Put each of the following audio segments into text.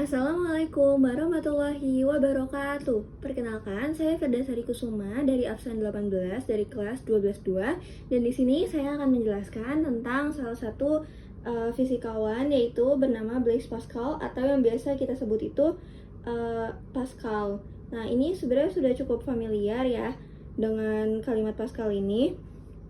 Assalamualaikum warahmatullahi wabarakatuh. Perkenalkan, saya Firda Sari Kusuma dari absen 18 dari kelas 12.2 dan di sini saya akan menjelaskan tentang salah satu fisikawan yaitu bernama Blaise Pascal atau yang biasa kita sebut itu Pascal. Nah, ini sebenarnya sudah cukup familiar ya dengan kalimat Pascal ini.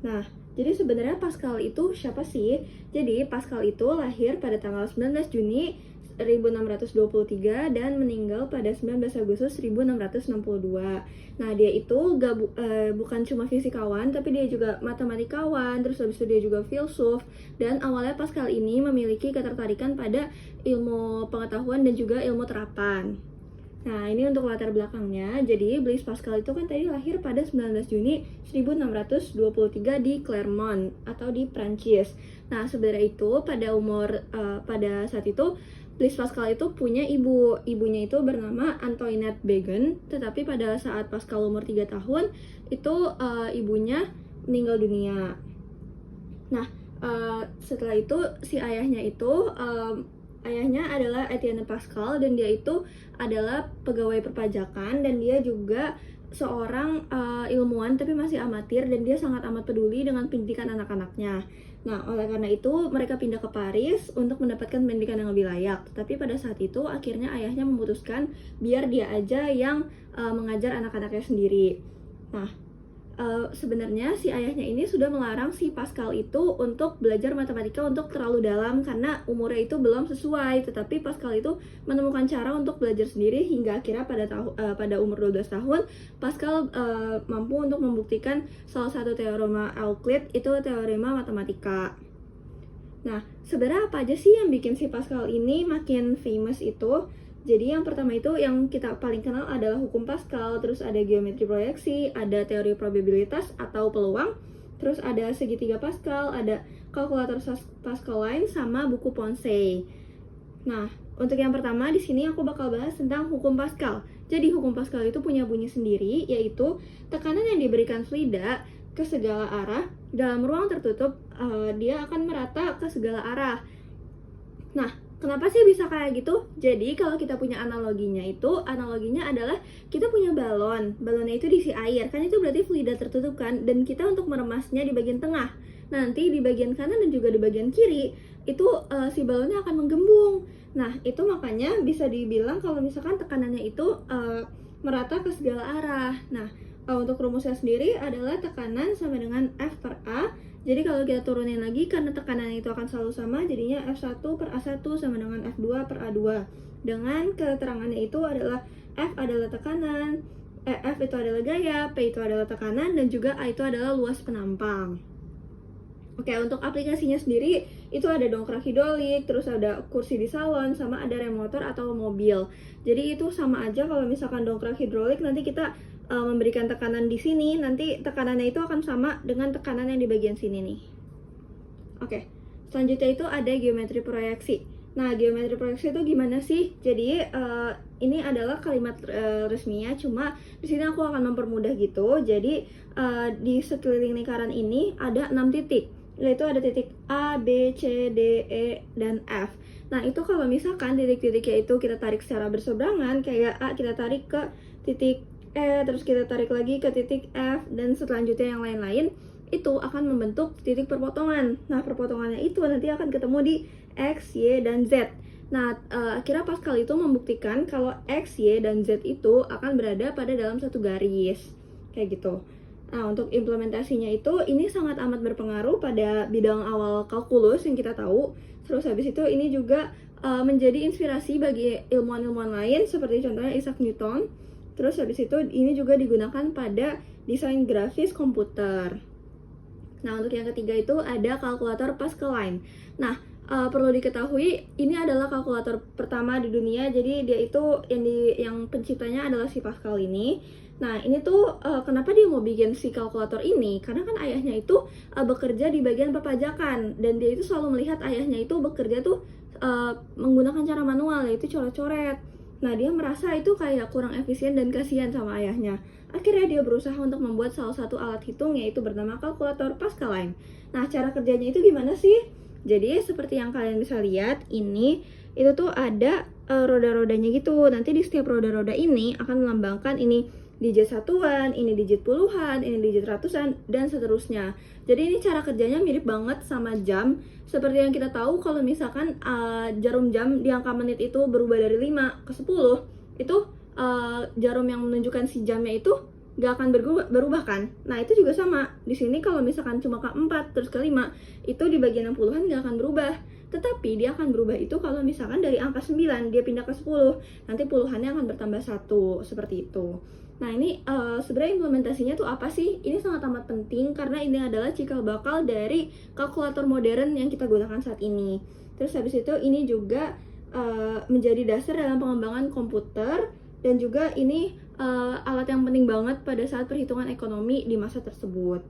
Nah, jadi sebenarnya Pascal itu siapa sih? Jadi Pascal itu lahir pada tanggal 19 Juni 1623 dan meninggal pada 19 Agustus 1662. Nah, dia itu bukan cuma fisikawan, tapi dia juga matematikawan, terus habis itu dia juga filsuf. Dan awalnya Pascal ini memiliki ketertarikan pada ilmu pengetahuan dan juga ilmu terapan. Nah, ini untuk latar belakangnya. Jadi, Blaise Pascal itu kan tadi lahir pada 19 Juni 1623 di Clermont atau di Prancis. Nah, sebenarnya itu pada saat itu Blaise Pascal itu punya ibunya itu bernama Antoinette Béguin, tetapi pada saat Pascal umur 3 tahun itu ibunya meninggal dunia. Nah, setelah itu si ayahnya adalah Etienne Pascal dan dia itu adalah pegawai perpajakan dan dia juga seorang ilmuwan tapi masih amatir dan dia sangat amat peduli dengan pendidikan anak-anaknya. Nah, oleh karena itu mereka pindah ke Paris untuk mendapatkan pendidikan yang lebih layak. Tapi pada saat itu akhirnya ayahnya memutuskan biar dia aja yang mengajar anak-anaknya sendiri. Nah, sebenarnya si ayahnya ini sudah melarang si Pascal itu untuk belajar matematika untuk terlalu dalam karena umurnya itu belum sesuai. Tetapi Pascal itu menemukan cara untuk belajar sendiri hingga akhirnya pada umur 12 tahun Pascal mampu untuk membuktikan salah satu teorema Euclid, itu teorema matematika. Nah, sebenarnya apa aja sih yang bikin si Pascal ini makin famous itu? Jadi yang pertama itu yang kita paling kenal adalah hukum Pascal, terus ada geometri proyeksi, ada teori probabilitas atau peluang, terus ada segitiga Pascal, ada kalkulator Pascaline sama buku Ponsey. Nah, untuk yang pertama di sini aku bakal bahas tentang hukum Pascal. Jadi hukum Pascal itu punya bunyi sendiri, yaitu tekanan yang diberikan fluida ke segala arah dalam ruang tertutup, dia akan merata ke segala arah. Nah, kenapa sih bisa kayak gitu? Jadi kalau kita punya analoginya adalah kita punya balonnya itu diisi air, kan itu berarti fluida tertutup kan, dan kita untuk meremasnya di bagian tengah. Nanti di bagian kanan dan juga di bagian kiri, itu si balonnya akan menggembung. Nah, itu makanya bisa dibilang kalau misalkan tekanannya itu merata ke segala arah. Nah, untuk rumusnya sendiri adalah tekanan sama dengan F per A. Jadi kalau kita turunin lagi, karena tekanan itu akan selalu sama, jadinya F1 per A1 sama dengan F2 per A2. Dengan keterangannya itu adalah F adalah tekanan, F itu adalah gaya, P itu adalah tekanan, dan juga A itu adalah luas penampang. Oke, untuk aplikasinya sendiri, itu ada dongkrak hidrolik, terus ada kursi di salon, sama ada rem motor atau mobil. Jadi itu sama aja kalau misalkan dongkrak hidrolik, nanti kita memberikan tekanan di sini, nanti tekanannya itu akan sama dengan tekanan yang di bagian sini nih. Oke, selanjutnya itu ada geometri proyeksi. Nah, geometri proyeksi itu gimana sih? Jadi ini adalah kalimat resminya, cuma di sini aku akan mempermudah gitu. Jadi di sekeliling lingkaran ini ada 6 titik, yaitu ada titik A, B, C, D, E, dan F. Nah, itu kalau misalkan titik-titiknya itu kita tarik secara berseberangan, kayak A kita tarik ke titik E, terus kita tarik lagi ke titik F, dan selanjutnya yang lain-lain, itu akan membentuk titik perpotongan. Nah, perpotongannya itu nanti akan ketemu di X, Y, dan Z. Nah, akhirnya Pascal itu membuktikan kalau X, Y, dan Z itu akan berada pada dalam satu garis. Kayak gitu. Nah, untuk implementasinya itu, ini sangat amat berpengaruh pada bidang awal kalkulus yang kita tahu. Terus habis itu ini juga menjadi inspirasi bagi ilmuwan-ilmuwan lain, seperti contohnya Isaac Newton. Terus habis itu ini juga digunakan pada desain grafis komputer. Nah, untuk yang ketiga itu ada kalkulator Pascaline. Nah, perlu diketahui ini adalah kalkulator pertama di dunia. Jadi dia itu yang penciptanya adalah si Pascal ini. Nah, ini tuh kenapa dia mau bikin si kalkulator ini? Karena kan ayahnya itu bekerja di bagian perpajakan dan dia itu selalu melihat ayahnya itu bekerja tuh menggunakan cara manual, yaitu coret-coret. Nah, dia merasa itu kayak kurang efisien dan kasihan sama ayahnya. Akhirnya dia berusaha untuk membuat salah satu alat hitung, yaitu bernama kalkulator Pascaline. Nah, cara kerjanya itu gimana sih? Jadi, seperti yang kalian bisa lihat, ini itu tuh ada roda-rodanya gitu. Nanti di setiap roda-roda ini akan melambangkan ini digit satuan, ini digit puluhan, ini digit ratusan, dan seterusnya. Jadi ini cara kerjanya mirip banget sama jam. Seperti yang kita tahu kalau misalkan jarum jam di angka menit itu berubah dari 5 ke 10, itu jarum yang menunjukkan si jamnya itu gak akan berubah kan? Nah itu juga sama, di sini kalau misalkan cuma ke 4 terus ke 5, itu di bagian yang puluhan gak akan berubah. Tetapi dia akan berubah itu kalau misalkan dari angka 9 dia pindah ke 10, nanti puluhannya akan bertambah 1, seperti itu. Nah ini sebenarnya implementasinya tuh apa sih? Ini sangat amat penting karena ini adalah cikal bakal dari kalkulator modern yang kita gunakan saat ini. Terus habis itu ini juga menjadi dasar dalam pengembangan komputer, dan juga ini alat yang penting banget pada saat perhitungan ekonomi di masa tersebut.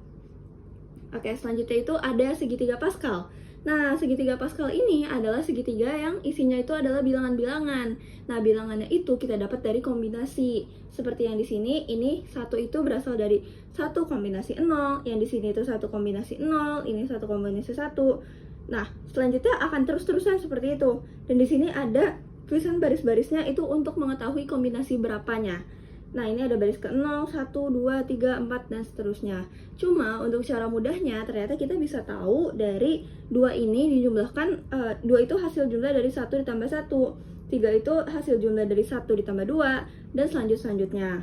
Oke, selanjutnya itu ada segitiga Pascal. Nah, segitiga Pascal ini adalah segitiga yang isinya itu adalah bilangan-bilangan. Nah, bilangannya itu kita dapat dari kombinasi. Seperti yang di sini, ini satu itu berasal dari satu kombinasi 0, yang di sini itu satu kombinasi 0, ini satu kombinasi 1. Nah, selanjutnya akan terus-terusan seperti itu. Dan di sini ada tulisan baris-barisnya itu untuk mengetahui kombinasi berapanya. Nah, ini ada baris ke 0, 1, 2, 3, 4, dan seterusnya. Cuma, untuk cara mudahnya, ternyata kita bisa tahu dari 2 ini dijumlahkan, 2 itu hasil jumlah dari 1 ditambah 1, 3 itu hasil jumlah dari 1 ditambah 2, dan selanjutnya.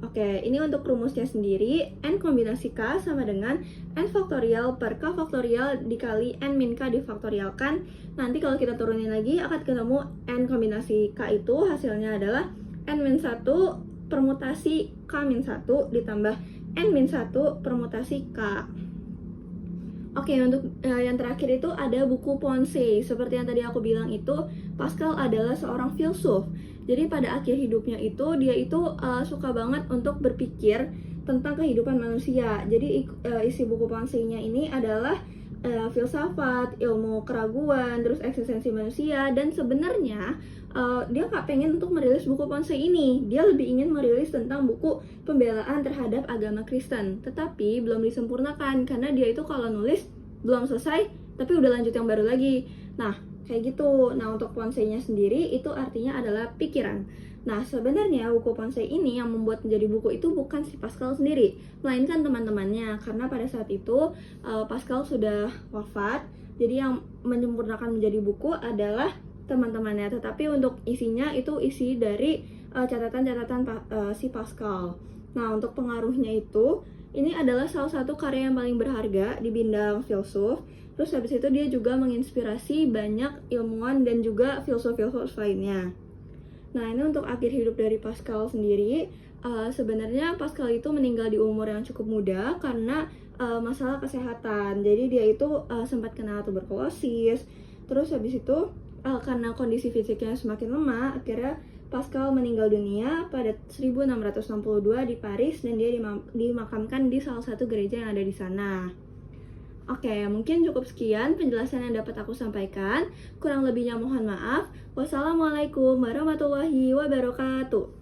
Oke, ini untuk rumusnya sendiri, n kombinasi k sama dengan n faktorial per k faktorial dikali n min k difaktorialkan. Nanti kalau kita turunin lagi, akan ketemu n kombinasi k itu hasilnya adalah n-1 permutasi k-1 ditambah n-1 permutasi k. Oke, untuk yang terakhir itu ada buku Ponce. Seperti yang tadi aku bilang itu, Pascal adalah seorang filsuf. Jadi pada akhir hidupnya itu, dia itu suka banget untuk berpikir tentang kehidupan manusia. Jadi isi buku Ponce-nya ini adalah filsafat, ilmu keraguan, terus eksistensi manusia, dan sebenarnya dia nggak pengen untuk merilis buku Ponce ini. Dia lebih ingin merilis tentang buku pembelaan terhadap agama Kristen, tetapi belum disempurnakan karena dia itu kalau nulis belum selesai, tapi udah lanjut yang baru lagi. Nah, kayak gitu. Nah, untuk Ponce-nya sendiri itu artinya adalah pikiran. Nah, sebenarnya buku Ponce ini yang membuat menjadi buku itu bukan si Pascal sendiri, melainkan teman-temannya, karena pada saat itu Pascal sudah wafat. Jadi yang menyempurnakan menjadi buku adalah teman-temannya, tetapi untuk isinya itu isi dari catatan-catatan si Pascal. Nah, untuk pengaruhnya itu, ini adalah salah satu karya yang paling berharga di bidang filsuf. Terus habis itu dia juga menginspirasi banyak ilmuwan dan juga filsuf-filsuf lainnya. Nah, ini untuk akhir hidup dari Pascal sendiri. Sebenarnya Pascal itu meninggal di umur yang cukup muda karena masalah kesehatan. Jadi dia itu sempat kena tuberkulosis. Terus habis itu karena kondisi fisiknya semakin lemah, akhirnya Pascal meninggal dunia pada 1662 di Paris, dan dia dimakamkan di salah satu gereja yang ada di sana. Oke, mungkin cukup sekian penjelasan yang dapat aku sampaikan. Kurang lebihnya mohon maaf. Wassalamualaikum warahmatullahi wabarakatuh.